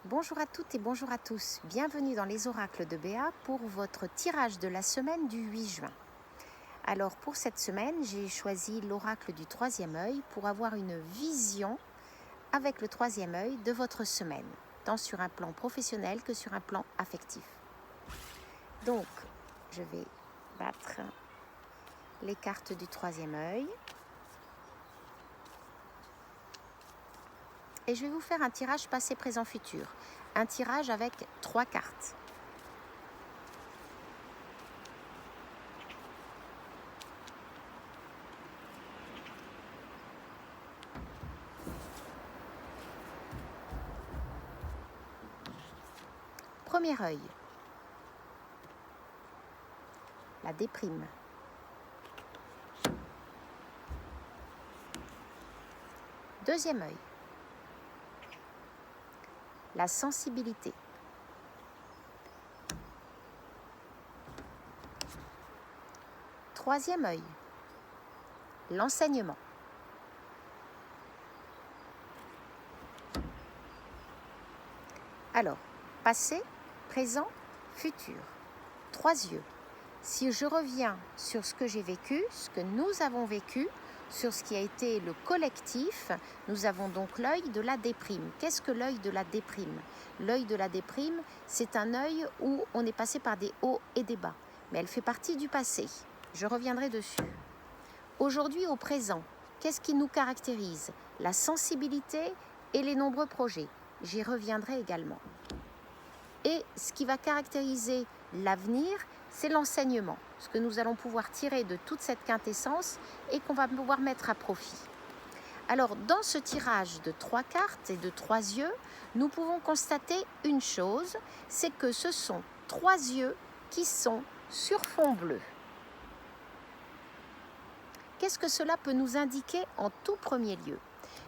Bonjour à toutes et bonjour à tous. Bienvenue dans les oracles de Béa pour votre tirage de la semaine du 8 juin. Alors pour cette semaine, j'ai choisi l'oracle du troisième œil pour avoir une vision avec le troisième œil de votre semaine, tant sur un plan professionnel que sur un plan affectif. Donc, je vais battre les cartes du troisième œil. Et je vais vous faire un tirage passé, présent, futur. Un tirage avec 3 cartes. Premier œil. La déprime. Deuxième œil. La sensibilité. Troisième œil. L'enseignement. Alors, passé, présent, futur. 3 yeux. Si je reviens sur ce que j'ai vécu, ce que nous avons vécu, sur ce qui a été le collectif, nous avons donc l'œil de la déprime. Qu'est-ce que l'œil de la déprime? L'œil de la déprime, c'est un œil où on est passé par des hauts et des bas. Mais elle fait partie du passé. Je reviendrai dessus. Aujourd'hui, au présent, qu'est-ce qui nous caractérise? La sensibilité et les nombreux projets. J'y reviendrai également. Et ce qui va caractériser l'avenir, c'est l'enseignement, ce que nous allons pouvoir tirer de toute cette quintessence et qu'on va pouvoir mettre à profit. Alors, dans ce tirage de 3 cartes et de 3 yeux, nous pouvons constater une chose, c'est que ce sont 3 yeux qui sont sur fond bleu. Qu'est-ce que cela peut nous indiquer en tout premier lieu?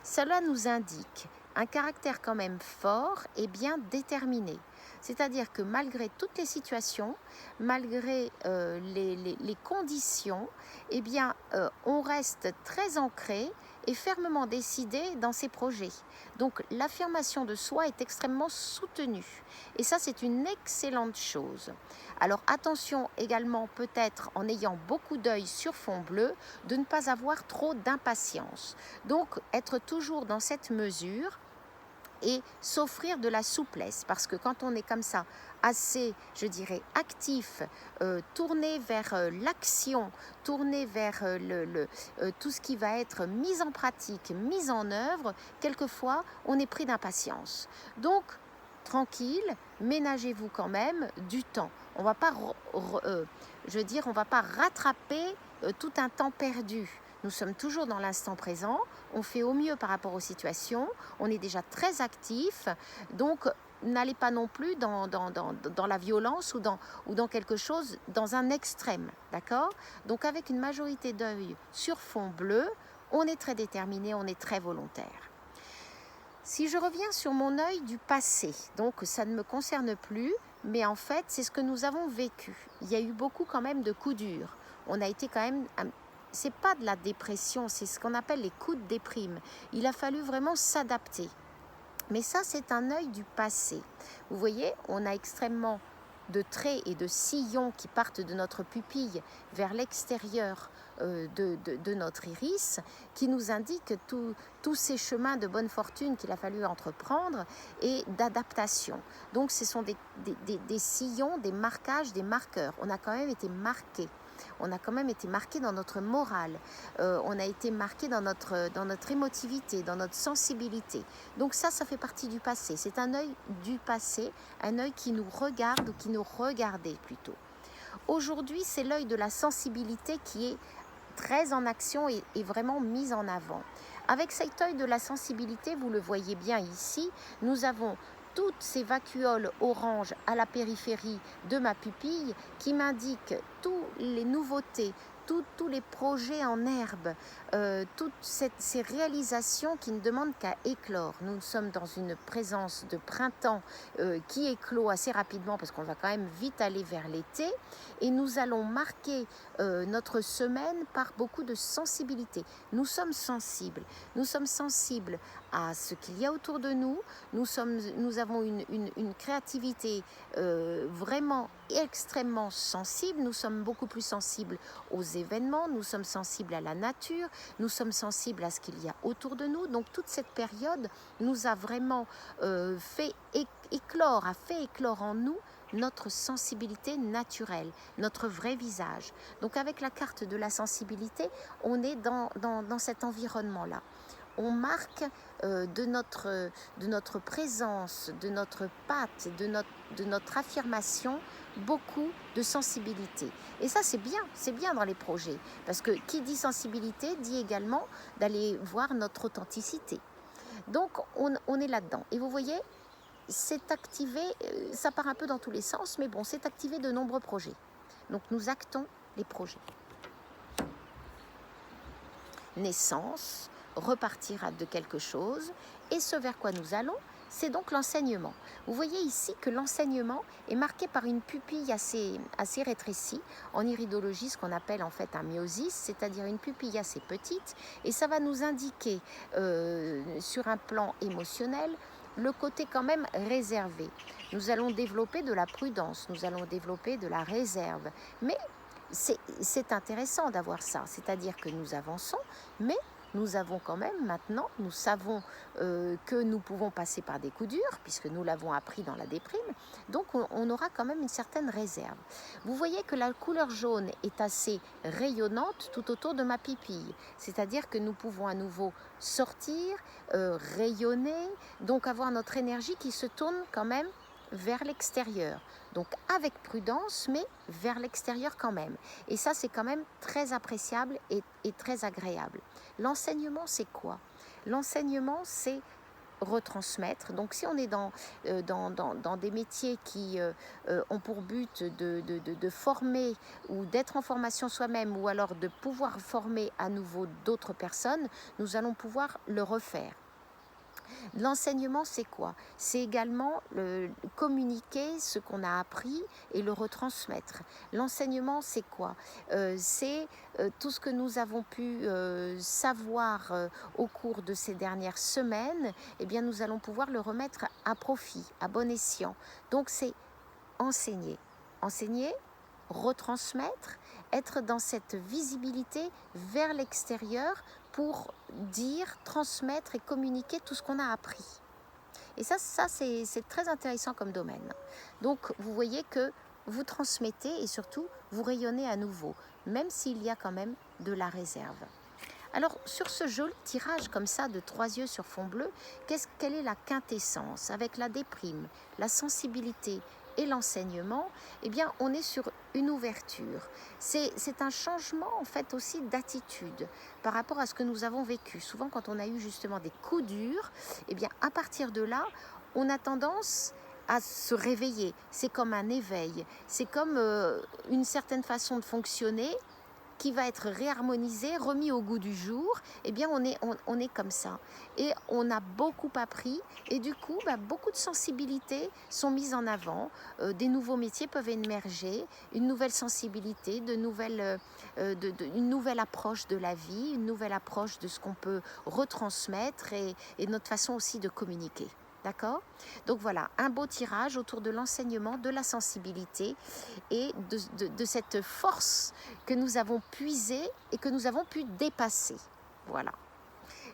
Cela nous indique un caractère quand même fort et bien déterminé. C'est-à-dire que malgré toutes les situations, malgré les conditions, eh bien, on reste très ancré et fermement décidé dans ses projets. Donc l'affirmation de soi est extrêmement soutenue. Et ça, c'est une excellente chose. Alors attention également, peut-être en ayant beaucoup d'œil sur fond bleu, de ne pas avoir trop d'impatience. Donc être toujours dans cette mesure et s'offrir de la souplesse, parce que quand on est comme ça, assez, je dirais, actif, tourné vers l'action, tourné vers tout ce qui va être mis en pratique, mis en œuvre, quelquefois, on est pris d'impatience. Donc, tranquille, ménagez-vous quand même du temps. On va pas, on va pas rattraper tout un temps perdu. Nous sommes toujours dans l'instant présent, on fait au mieux par rapport aux situations, on est déjà très actif, donc n'allez pas non plus dans la violence ou dans quelque chose, dans un extrême, d'accord? Donc avec une majorité d'œil sur fond bleu, on est très déterminé, on est très volontaire. Si je reviens sur mon œil du passé, donc ça ne me concerne plus, mais en fait c'est ce que nous avons vécu. Il y a eu beaucoup quand même de coups durs, on a été quand même... C'est pas de la dépression, c'est ce qu'on appelle les coups de déprime. Il a fallu vraiment s'adapter. Mais ça, c'est un œil du passé. Vous voyez, on a extrêmement de traits et de sillons qui partent de notre pupille vers l'extérieur de notre iris, qui nous indiquent tous ces chemins de bonne fortune qu'il a fallu entreprendre et d'adaptation. Donc ce sont des sillons, des marquages, des marqueurs. On a quand même été marqués. On a quand même été marqué dans notre morale, on a été marqué dans notre émotivité, dans notre sensibilité. Donc ça fait partie du passé. C'est un œil du passé, un œil qui nous regarde ou qui nous regardait plutôt. Aujourd'hui, c'est l'œil de la sensibilité qui est très en action et vraiment mis en avant. Avec cet œil de la sensibilité, vous le voyez bien ici, nous avons toutes ces vacuoles orange à la périphérie de ma pupille qui m'indiquent toutes les nouveautés, tous les projets en herbe, toutes ces réalisations qui ne demandent qu'à éclore. Nous sommes dans une présence de printemps qui éclot assez rapidement parce qu'on va quand même vite aller vers l'été et nous allons marquer notre semaine par beaucoup de sensibilité. Nous sommes sensibles à ce qu'il y a autour de nous. Nous avons une créativité vraiment extrêmement sensible. Nous sommes beaucoup plus sensibles aux événements, nous sommes sensibles à la nature, nous sommes sensibles à ce qu'il y a autour de nous. Donc toute cette période nous a vraiment fait éclore en nous notre sensibilité naturelle, notre vrai visage. Donc avec la carte de la sensibilité, on est dans cet environnement-là. On marque de notre présence, de notre patte, de notre affirmation, beaucoup de sensibilité. Et ça, c'est bien dans les projets. Parce que qui dit sensibilité dit également d'aller voir notre authenticité. Donc, on est là-dedans. Et vous voyez, c'est activé, ça part un peu dans tous les sens, mais bon, c'est activé de nombreux projets. Donc, nous actons les projets. Naissance, repartir de quelque chose, et ce vers quoi nous allons, c'est donc l'enseignement. Vous voyez ici que l'enseignement est marqué par une pupille assez rétrécie, en iridologie ce qu'on appelle en fait un myosis, c'est-à-dire une pupille assez petite, et ça va nous indiquer sur un plan émotionnel le côté quand même réservé. Nous allons développer de la prudence, nous allons développer de la réserve, mais c'est intéressant d'avoir ça, c'est-à-dire que nous avançons, mais nous avons quand même maintenant, nous savons que nous pouvons passer par des coups durs, puisque nous l'avons appris dans la déprime, donc on aura quand même une certaine réserve. Vous voyez que la couleur jaune est assez rayonnante tout autour de ma pupille, c'est-à-dire que nous pouvons à nouveau sortir, rayonner, donc avoir notre énergie qui se tourne quand même vers l'extérieur. Donc avec prudence, mais vers l'extérieur quand même. Et ça, c'est quand même très appréciable et très agréable. L'enseignement, c'est quoi? L'enseignement, c'est retransmettre. Donc si on est dans des métiers qui ont pour but de former ou d'être en formation soi-même, ou alors de pouvoir former à nouveau d'autres personnes, nous allons pouvoir le refaire. L'enseignement, c'est quoi? C'est également communiquer ce qu'on a appris et le retransmettre. L'enseignement, c'est quoi? C'est tout ce que nous avons pu savoir au cours de ces dernières semaines, eh bien, nous allons pouvoir le remettre à profit, à bon escient. Donc, c'est enseigner. Enseigner, retransmettre, être dans cette visibilité vers l'extérieur pour dire, transmettre et communiquer tout ce qu'on a appris. Et ça c'est très intéressant comme domaine. Donc vous voyez que vous transmettez et surtout vous rayonnez à nouveau, même s'il y a quand même de la réserve. Alors sur ce joli tirage comme ça de 3 yeux sur fond bleu, quelle est la quintessence? Avec la déprime, la sensibilité et l'enseignement, eh bien on est sur une ouverture. C'est un changement en fait aussi d'attitude par rapport à ce que nous avons vécu. Souvent quand on a eu justement des coups durs, eh bien à partir de là, on a tendance à se réveiller. C'est comme un éveil, c'est comme une certaine façon de fonctionner qui va être réharmonisé, remis au goût du jour. Eh bien on est comme ça. Et on a beaucoup appris et du coup, beaucoup de sensibilités sont mises en avant. Des nouveaux métiers peuvent émerger, une nouvelle sensibilité, une nouvelle approche de la vie, une nouvelle approche de ce qu'on peut retransmettre et notre façon aussi de communiquer. D'accord? Donc voilà, un beau tirage autour de l'enseignement, de la sensibilité et de cette force que nous avons puisée et que nous avons pu dépasser. Voilà.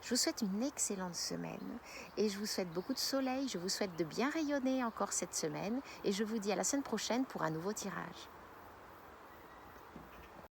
Je vous souhaite une excellente semaine et je vous souhaite beaucoup de soleil, je vous souhaite de bien rayonner encore cette semaine et je vous dis à la semaine prochaine pour un nouveau tirage.